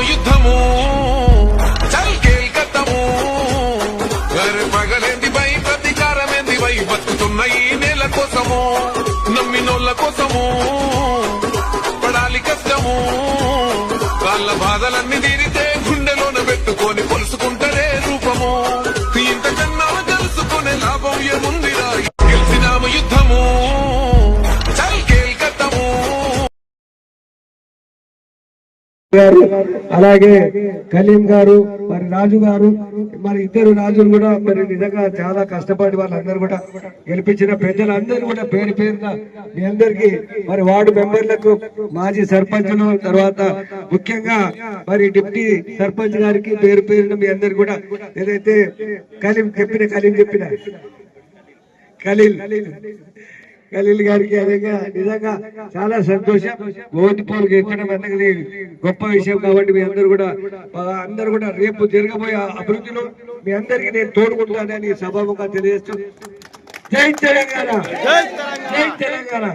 యుద్ధము చల్ కేల్కతము పగలేంది పై ప్రతీకారమేంది వై బతుకుతున్న ఈ నేల కోసము నమ్మినోళ్ళ కోసము పడాలి కష్టము వాళ్ళ బాధలన్నీ తీరితే గుండెలోన పెట్టుకొని పొలుసుకుంటనే రూపము ఇంతకన్నా తెలుసుకునే లాభం ఏముందిరా గెలిచినాము యుద్ధము చల్ కేల్కతము. అలాగే కలీం గారు మరి రాజు గారు మరి ఇద్దరు రాజులు కూడా మరి నిజంగా చాలా కష్టపడి వాళ్ళందరూ కూడా గెలిపించిన పెద్దలందరూ కూడా పేరు పేరున మీ అందరికీ మరి వార్డు మెంబర్లకు మాజీ సర్పంచులు తర్వాత ముఖ్యంగా మరి డిప్యూటీ సర్పంచ్ గారికి పేరు పేరున మీ అందరు కూడా ఏదైతే ఖలీల్ చెప్పిన ఖలీల్ గారికి అదేగా నిజంగా చాలా సంతోషం. గోతిపోలు గెలిచడం అనేది గొప్ప విషయం కాబట్టి మీ అందరూ కూడా రేపు జరగబోయే అభివృద్ధిలో మీ అందరికీ నేను తోడుకుంటానని సభాముఖంగా తెలియజేస్తూ జై తెలంగాణ, జై తెలంగాణ.